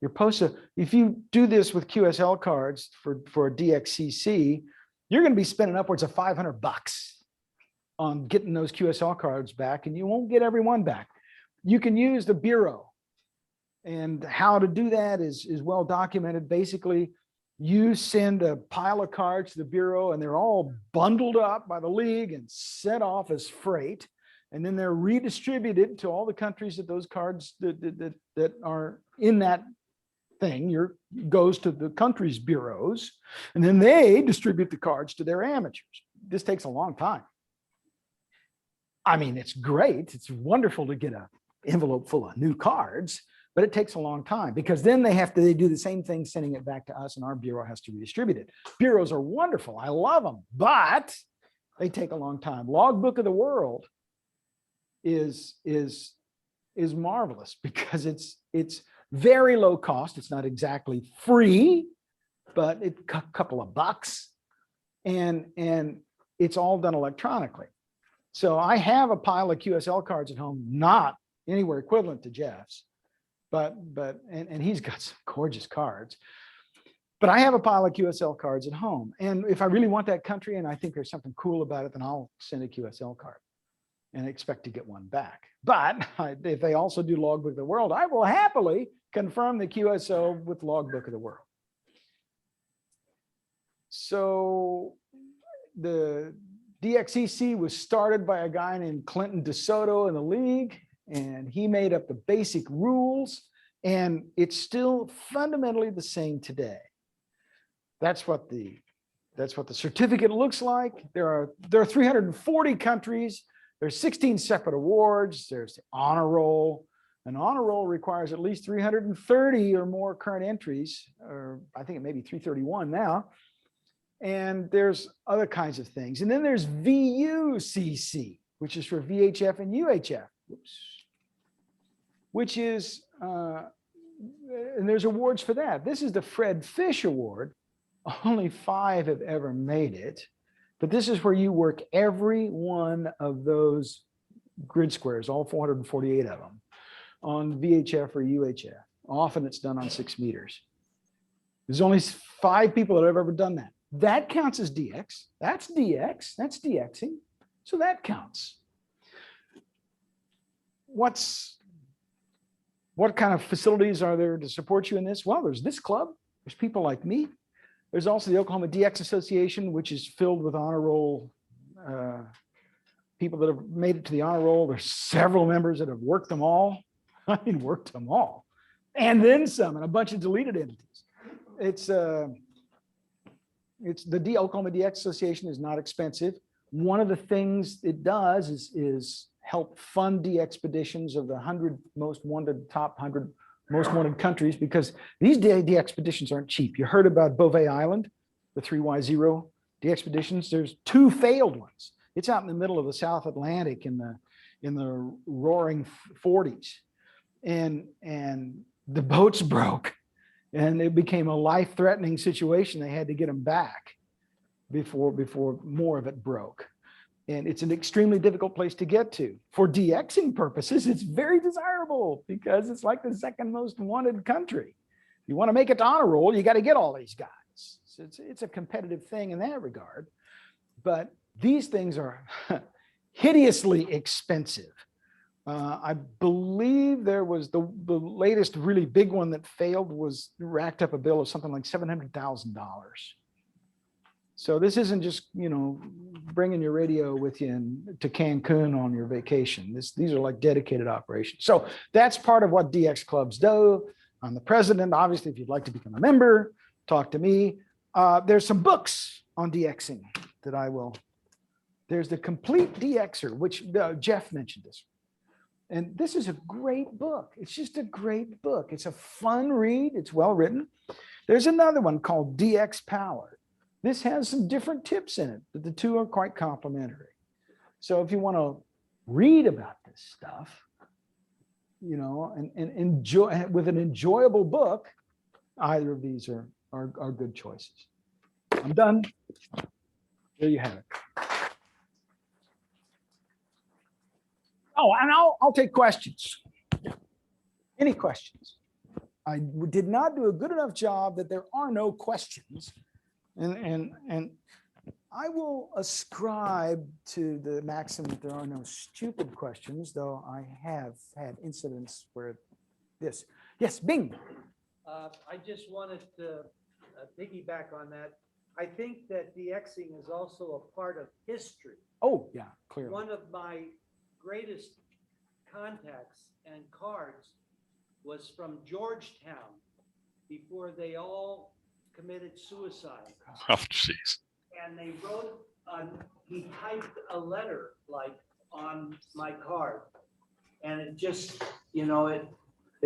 You're supposed to, if you do this with QSL cards for DXCC, you're going to be spending upwards of $500 on getting those QSL cards back, and you won't get every one back. You can use the bureau, and how to do that is well documented. Basically, you send a pile of cards to the bureau, and they're all bundled up by the league and sent off as freight, and then they're redistributed to all the countries that those cards that are in that thing goes to the country's bureaus, and then they distribute the cards to their amateurs. This takes a long time. I mean, it's great. It's wonderful to get an envelope full of new cards, but it takes a long time because then they do the same thing, sending it back to us, and our bureau has to redistribute it. Bureaus are wonderful. I love them, but they take a long time. Logbook of the World is marvelous because it's very low cost. It's not exactly free, but it's a couple of bucks, and it's all done electronically. So I have a pile of QSL cards at home, not anywhere equivalent to Jeff's, and he's got some gorgeous cards. But I have a pile of QSL cards at home. And if I really want that country and I think there's something cool about it, then I'll send a QSL card and expect to get one back. But if they also do Logbook of the World, I will happily confirm the QSO with Logbook of the World. So the DXEC was started by a guy named Clinton DeSoto in the league, and he made up the basic rules, and it's still fundamentally the same today. That's what the certificate looks like. There are 340 countries. There's 16 separate awards. There's the honor roll. An honor roll requires at least 330 or more current entries, or I think it may be 331 now. And there's other kinds of things. And then there's VUCC, which is for VHF and UHF, which is, and there's awards for that. This is the Fred Fish Award. Only 5 have ever made it. But this is where you work every one of those grid squares, all 448 of them, on VHF or UHF. Often it's done on 6 meters. There's only 5 people that have ever done that. That counts as DX. That's DX. That's Dxing. So that counts. What kind of facilities are there to support you in this? Well, there's this club. There's people like me. There's also the Oklahoma DX Association, which is filled with honor roll people that have made it to the honor roll. There's several members that have worked them all. I mean, worked them all. And then some, and a bunch of deleted entities. It's the Oklahoma DX Association is not expensive. One of the things it does is help fund DXpeditions of the 100 most wanted, top 100 most wanted countries, because these DXpeditions aren't cheap. You heard about Beauvais Island, the 3Y0 DXpeditions. There's 2 failed ones. It's out in the middle of the South Atlantic in the roaring 40s. And the boats broke, and it became a life-threatening situation. They had to get them back before more of it broke. And it's an extremely difficult place to get to. For DXing purposes, it's very desirable because it's like the 2nd most wanted country. You want to make it to honor roll, you got to get all these guys. So it's a competitive thing in that regard. But these things are hideously expensive. I believe there was the latest really big one that failed was racked up a bill of something like $700,000. So this isn't just, bringing your radio with you to Cancun on your vacation. These are like dedicated operations. So that's part of what DX clubs do. I'm the president. Obviously, if you'd like to become a member, talk to me. There's some books on DXing that I will. There's the Complete Dx'er, which Jeff mentioned this. And this is a great book. It's just a great book. It's a fun read. It's well written. There's another one called DX Power. This has some different tips in it, but the 2 are quite complementary. So if you want to read about this stuff, and enjoy with an enjoyable book, either of these are good choices. I'm done. There you have it. Oh, and I'll take questions. Any questions? I did not do a good enough job that there are no questions. And I will ascribe to the maxim that there are no stupid questions, though I have had incidents where this. Yes, Bing. I just wanted to piggyback on that. I think that Dxing is also a part of history. Oh, yeah, clearly. One of my greatest contacts and cards was from Georgetown before they all committed suicide. Oh, jeez. And they wrote, he typed a letter like on my card. And it just, it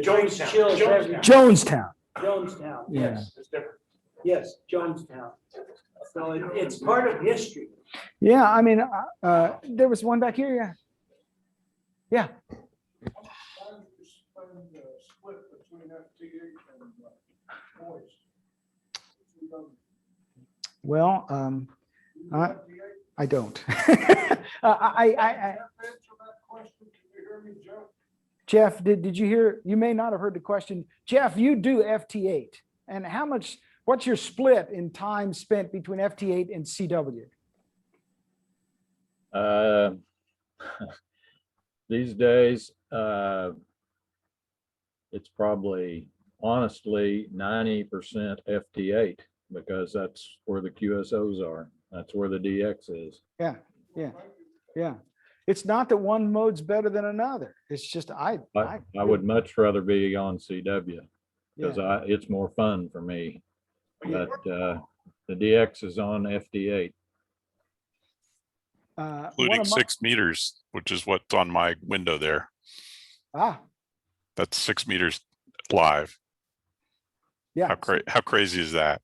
brings chills every. Jonestown. Jonestown, Yeah. yes. It's different. Yes, Jonestown. So it's part of history. Yeah, I mean, there was one back here, yeah. Yeah. Well, I don't. Jeff, did you hear? You may not have heard the question. Jeff, you do FT8. And what's your split in time spent between FT8 and CW? These days, it's probably honestly 90% FT8 because that's where the QSOs are. That's where the DX is. Yeah. It's not that one mode's better than another. It's just I would much rather be on CW because yeah. it's more fun for me. But the DX is on FT8. Including 6 meters, which is what's on my window there. That's 6 meters live. Yeah. How crazy is that?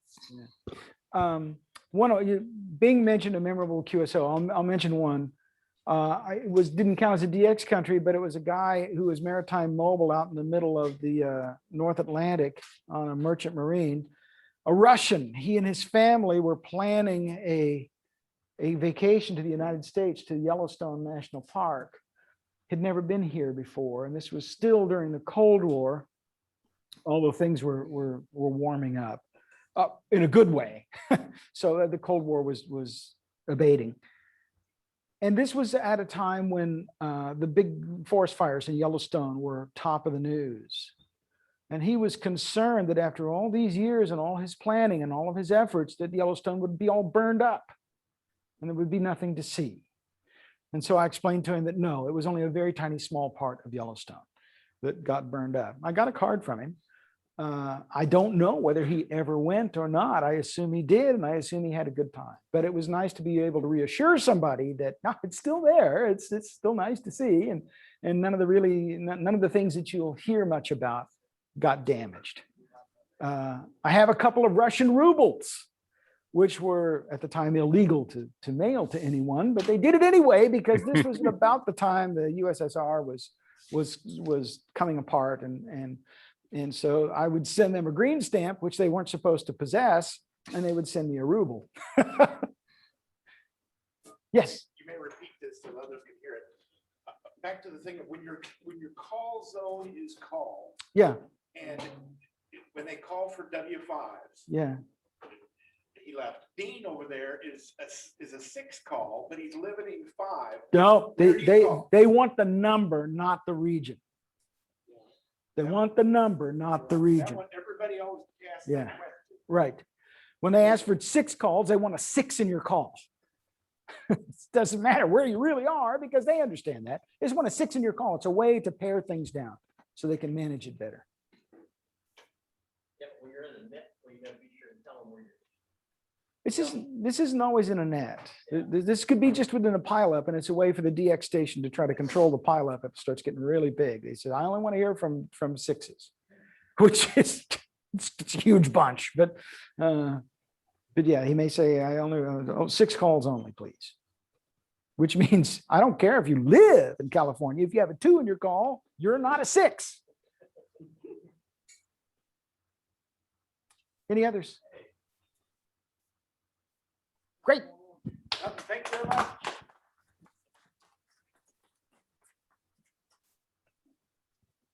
One of you being mentioned a memorable QSO. I'll mention one. Didn't count as a DX country, but it was a guy who was maritime mobile out in the middle of the North Atlantic on a merchant marine. A Russian. He and his family were planning a vacation to the United States, to Yellowstone National Park. Had never been here before, and this was still during the Cold War, although things were warming up in a good way. So the Cold War was abating. And this was at a time when the big forest fires in Yellowstone were top of the news. And he was concerned that after all these years and all his planning and all of his efforts, that Yellowstone would be all burned up and there would be nothing to see. And so I explained to him that no, it was only a very tiny small part of Yellowstone that got burned up. I got a card from him. I don't know whether he ever went or not. I assume he did, and I assume he had a good time. But it was nice to be able to reassure somebody that no, it's still there. It's still nice to see, and none of the things that you'll hear much about got damaged. I have a couple of Russian rubles, which were at the time illegal to mail to anyone, but they did it anyway because this was about the time the USSR was coming apart, and so I would send them a green stamp, which they weren't supposed to possess, and they would send me a ruble. Yes. You may repeat this so others can hear it. Back to the thing of when your call zone is called. Yeah. And when they call for W5s. Yeah. He left. Dean over there is a 6 call, but he's limiting 5. No, they want the number, not the region. They want the number, not the region. Everybody always asks. Yeah, right. When they ask for 6 calls, they want a 6 in your call. It doesn't matter where you really are because they understand that. They just want a 6 in your call. It's a way to pare things down so they can manage it better. Yeah, when you're in the net, you gotta be sure to tell them where you're. This isn't always in a net. This could be just within a pileup, and it's a way for the DX station to try to control the pileup if it starts getting really big. They said, I only want to hear from 6s, which is it's a huge bunch. But yeah, he may say, I only 6 calls only, please. Which means I don't care if you live in California. If you have a 2 in your call, you're not a 6. Any others? Great. Thank you very much.